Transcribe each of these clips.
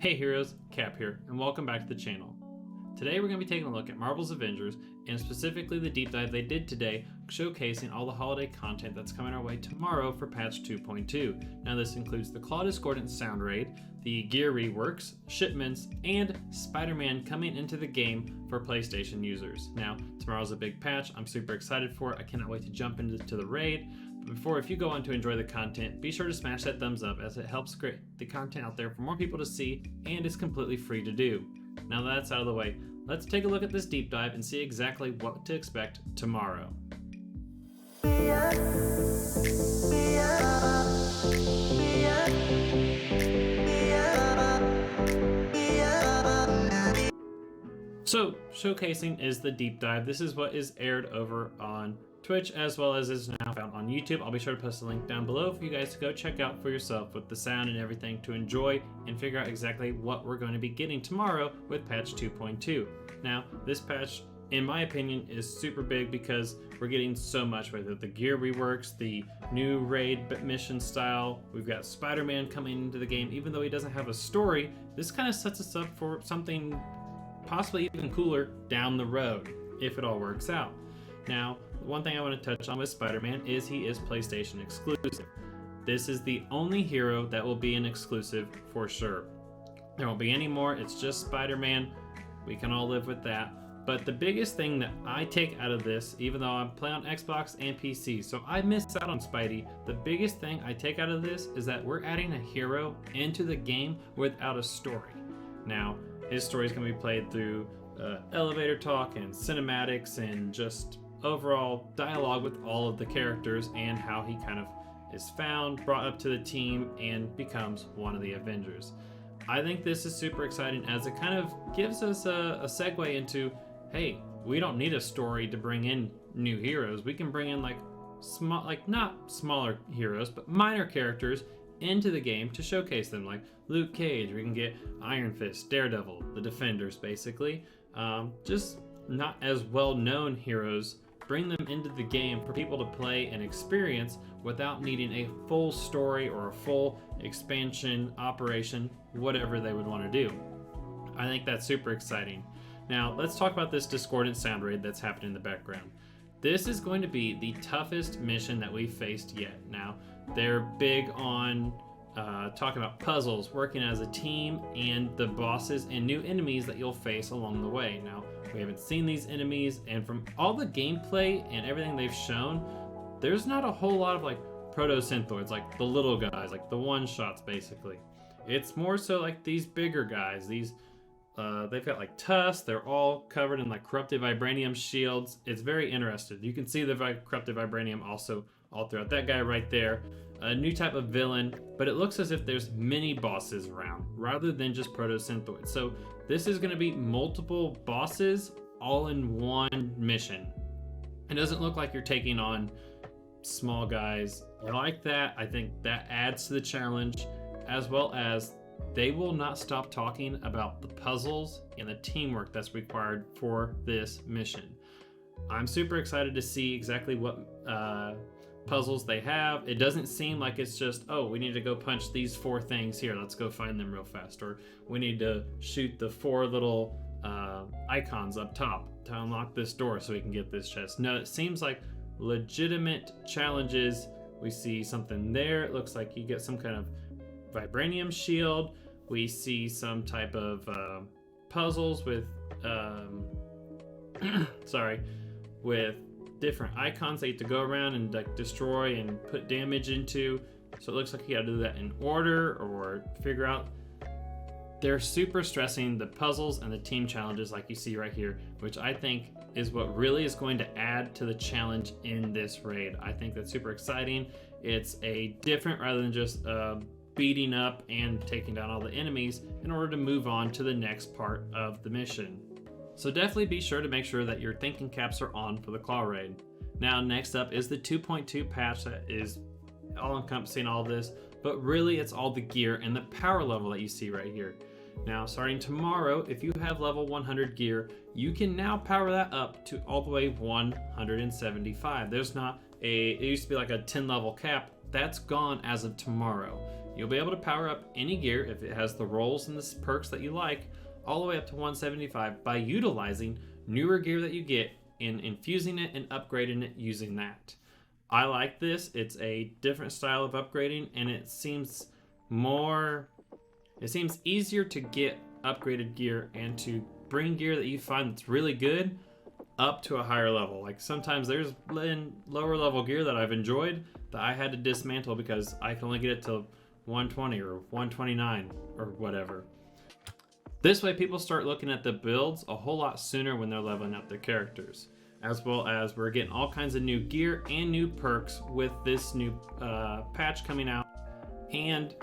Hey heroes, Cap here, and welcome back to the channel. Today we're going to be taking a look at Marvel's Avengers, and specifically the deep dive they did today, showcasing all the holiday content that's coming our way tomorrow for patch 2.2. Now this includes the Klaw Sound Raid, the gear reworks, shipments, and Spiderman coming into the game for PlayStation users. Now, tomorrow's a big patch, I'm super excited for it, I cannot wait to jump into the raid. Before, if you go on to enjoy the content, be sure to smash that thumbs up as it helps create the content out there for more people to see, and it's completely free to do. Now that that's out of the way, let's take a look at this deep dive and see exactly what to expect tomorrow. So, showcasing is the deep dive. This is what is aired over on Twitch as well as is now found on YouTube. I'll be sure to post a link down below for you guys to go check out for yourself with the sound and everything to enjoy and figure out exactly what we're going to be getting tomorrow with patch 2.2. Now, this patch, in my opinion, is super big because we're getting so much with it. The gear reworks, the new raid mission style, we've got Spider-Man coming into the game. Even though he doesn't have a story, this kind of sets us up for something possibly even cooler down the road, if it all works out. Now, one thing I want to touch on with Spider-Man is he is PlayStation exclusive. This is the only hero that will be an exclusive for sure. There won't be any more, it's just Spider-Man. We can all live with that. But the biggest thing that I take out of this, even though I'm playing on Xbox and PC, so I missed out on Spidey, the biggest thing I take out of this is that we're adding a hero into the game without a story. Now, his story is going to be played through elevator talk and cinematics and just overall dialogue with all of the characters and how he kind of is found, brought up to the team, and becomes one of the Avengers. I think this is super exciting as it kind of gives us a segue into, hey, we don't need a story to bring in new heroes. We can bring in not smaller heroes, but minor characters into the game to showcase them, like Luke Cage. We can get Iron Fist, Daredevil, the Defenders, basically. Just not as well-known heroes. Bring them into the game for people to play and experience without needing a full story or a full expansion operation, whatever they would want to do. I think that's super exciting. Now, let's talk about this Discordant Sound Raid that's happening in the background. This is going to be the toughest mission that we've faced yet. Now, they're big on talking about puzzles, working as a team, and the bosses and new enemies that you'll face along the way. Now, we haven't seen these enemies, and from all the gameplay and everything they've shown, there's not a whole lot of like proto-synthoids, like the little guys, like the one-shots basically. It's more so like these bigger guys. These they've got like tusks, they're all covered in like corrupted vibranium shields. It's very interesting. You can see the corrupted vibranium also all throughout that guy right there. A new type of villain, but it looks as if there's many bosses around rather than just proto-synthoids. So this is going to be multiple bosses all in one mission. It doesn't look like you're taking on small guys. I like that. I think that adds to the challenge, as well as they will not stop talking about the puzzles and the teamwork that's required for this mission. I'm super excited to see exactly what puzzles they have. It doesn't seem like it's just, oh, we need to go punch these 4 things here, let's go find them real fast, or we need to shoot the 4 little icons up top to unlock this door so we can get this chest. No, it seems like legitimate challenges. We see something there, it looks like you get some kind of vibranium shield. We see some type of puzzles with with different icons that you have to go around and like destroy and put damage into. So it looks like you gotta do that in order or figure out. They're super stressing the puzzles and the team challenges like you see right here, which I think is what really is going to add to the challenge in this raid. I think that's super exciting. It's a different rather than just beating up and taking down all the enemies in order to move on to the next part of the mission. So definitely be sure to make sure that your thinking caps are on for the Klaw Raid. Now next up is the 2.2 patch that is all encompassing all this, but really it's all the gear and the power level that you see right here. Now starting tomorrow, if you have level 100 gear, you can now power that up to all the way 175. There's not it used to be like a 10 level cap. That's gone as of tomorrow. you'll be able to power up any gear if it has the rolls and the perks that you like, all the way up to 175 by utilizing newer gear that you get and infusing it and upgrading it using that. I like this. It's a different style of upgrading, and it seems easier to get upgraded gear and to bring gear that you find that's really good up to a higher level. Like sometimes there's lower level gear that I've enjoyed that I had to dismantle because I can only get it to 120 or 129 or whatever. This way people start looking at the builds a whole lot sooner when they're leveling up their characters, as well as we're getting all kinds of new gear and new perks with this new patch coming out, and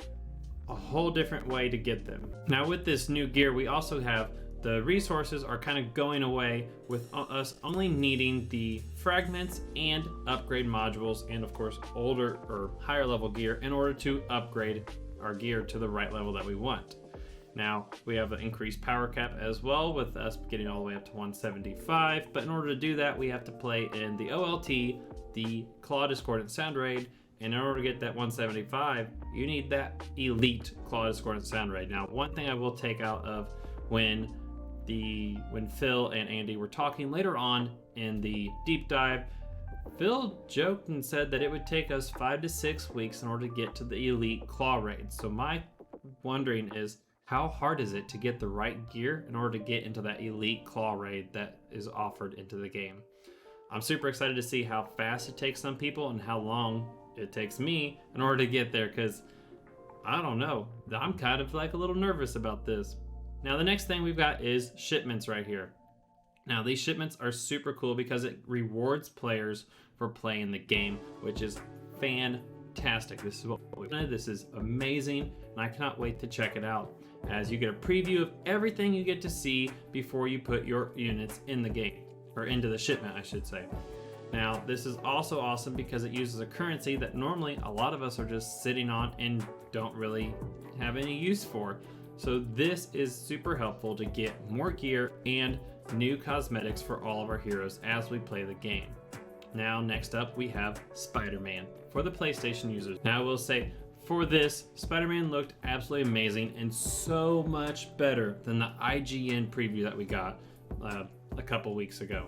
a whole different way to get them. Now with this new gear, we also have the resources are kind of going away with us only needing the fragments and upgrade modules, and of course older or higher level gear in order to upgrade our gear to the right level that we want. Now we have an increased power cap as well, with us getting all the way up to 175, but in order to do that we have to play in the OLT, the Klaw Discordant Sound Raid, and in order to get that 175 you need that elite Klaw Discordant Sound Raid. Now one thing I will take out of when Phil and Andy were talking later on in the deep dive, Phil joked and said that it would take us 5 to 6 weeks in order to get to the elite Klaw Raid. So my wondering is, how hard is it to get the right gear in order to get into that elite Klaw Raid that is offered into the game? I'm super excited to see how fast it takes some people and how long it takes me in order to get there, because I don't know, I'm kind of like a little nervous about this. Now the next thing we've got is shipments right here. Now these shipments are super cool because it rewards players for playing the game, which is fantastic. This is what we wanted. This is amazing, and I cannot wait to check it out, as you get a preview of everything you get to see before you put your units in the game, or into the shipment I should say. Now this is also awesome because it uses a currency that normally a lot of us are just sitting on and don't really have any use for. So this is super helpful to get more gear and new cosmetics for all of our heroes as we play the game. Now next up we have Spider-Man for the PlayStation users. Now I will say, for this, Spider-Man looked absolutely amazing and so much better than the IGN preview that we got a couple weeks ago.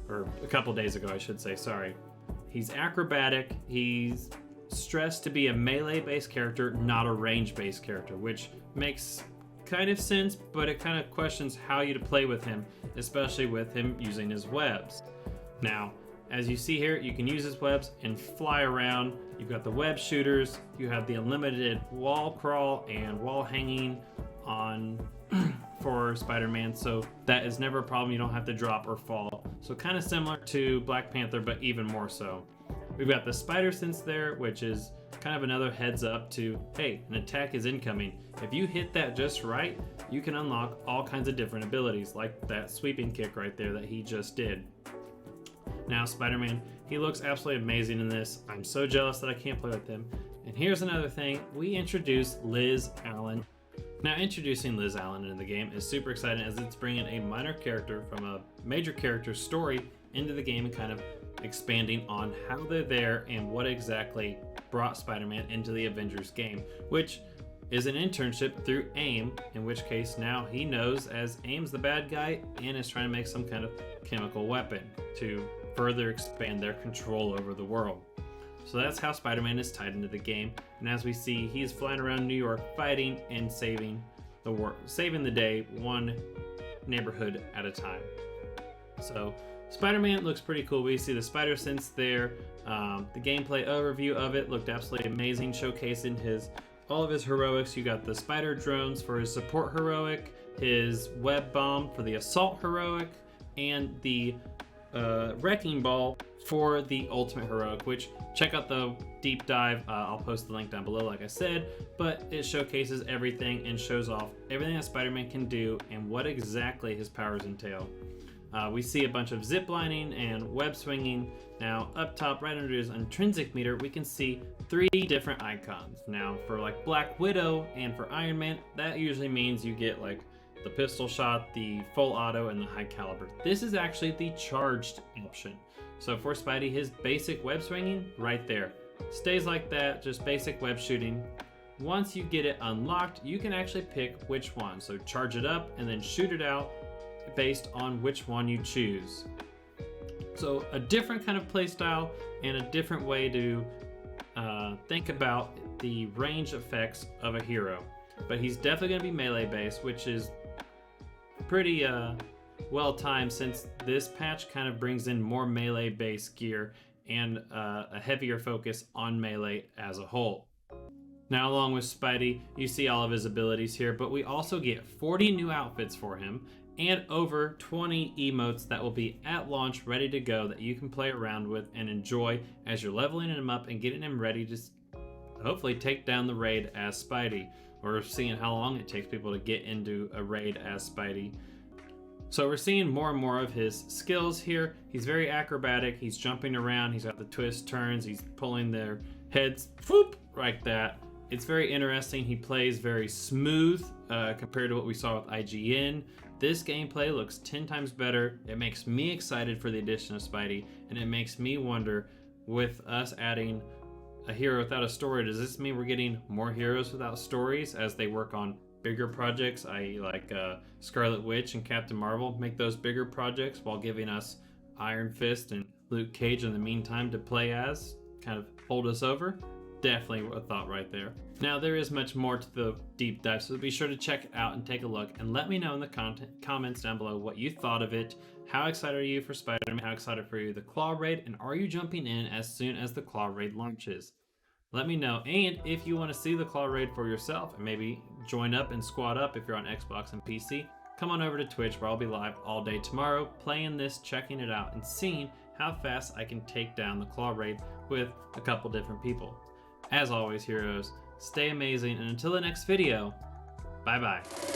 Or a couple days ago I should say, sorry. He's acrobatic, he's stressed to be a melee-based character, not a range-based character, which makes kind of sense, but it kind of questions how you to play with him, especially with him using his webs. Now, as you see here, you can use his webs and fly around. You've got the web shooters, you have the unlimited wall crawl and wall hanging on for Spider-Man, so that is never a problem. You don't have to drop or fall. So kind of similar to Black Panther, but even more so. We've got the spider sense there, which is kind of another heads up to, hey, an attack is incoming. If you hit that just right, you can unlock all kinds of different abilities, like that sweeping kick right there that he just did. Now Spider-Man, he looks absolutely amazing in this. I'm so jealous that I can't play with him. And here's another thing, we introduced Liz Allen. Now introducing Liz Allen into the game is super exciting, as it's bringing a minor character from a major character story into the game and kind of expanding on how they're there and what exactly brought Spider-Man into the Avengers game, which is an internship through AIM, in which case now he knows as AIM's the bad guy and is trying to make some kind of chemical weapon to further expand their control over the world. So that's how Spider-Man is tied into the game, and as we see, he's flying around New York fighting and saving the day one neighborhood at a time. So Spider-Man looks pretty cool. We see the spider sense there. The gameplay overview of it looked absolutely amazing, showcasing all of his heroics. You got the spider drones for his support heroic, his web bomb for the assault heroic, and the wrecking ball for the ultimate heroic, which check out the deep dive. I'll post the link down below like I said, but it showcases everything and shows off everything that Spider-Man can do and what exactly his powers entail. We see a bunch of zip lining and web swinging. Now up top right under his intrinsic meter we can see 3 different icons. Now for like Black Widow and for Iron Man, that usually means you get like the pistol shot, the full auto, and the high caliber. This is actually the charged option. So for Spidey, his basic web swinging right there stays like that, just basic web shooting, once you get it unlocked, you can actually pick which one. So charge it up and then shoot it out based on which one you choose. So a different kind of playstyle and a different way to think about the range effects of a hero. But he's definitely going to be melee based, which is pretty well timed, since this patch kind of brings in more melee based gear and a heavier focus on melee as a whole. Now, along with Spidey, you see all of his abilities here, but we also get 40 new outfits for him and over 20 emotes that will be at launch ready to go that you can play around with and enjoy as you're leveling him up and getting him ready to hopefully take down the raid as Spidey, or seeing how long it takes people to get into a raid as Spidey. So we're seeing more and more of his skills here. He's very acrobatic, he's jumping around, he's got the twist turns, he's pulling their heads, whoop, like that. It's very interesting. He plays very smooth compared to what we saw with IGN. This gameplay looks 10 times better. It makes me excited for the addition of Spidey, and it makes me wonder, with us adding a hero without a story, does this mean we're getting more heroes without stories as they work on bigger projects, i.e. like Scarlet Witch and Captain Marvel, make those bigger projects while giving us Iron Fist and Luke Cage in the meantime to play as, kind of hold us over? Definitely a thought right there. Now, there is much more to the deep dive, so be sure to check it out and take a look, and let me know in the comments down below what you thought of it. How excited are you for Spider-Man? How excited for you the Klaw Raid? And are you jumping in as soon as the Klaw Raid launches? Let me know. And if you want to see the Klaw Raid for yourself and maybe join up and squad up if you're on Xbox and PC, come on over to Twitch, where I'll be live all day tomorrow playing this, checking it out, and seeing how fast I can take down the Klaw Raid with a couple different people. As always, heroes, stay amazing, and until the next video, bye-bye.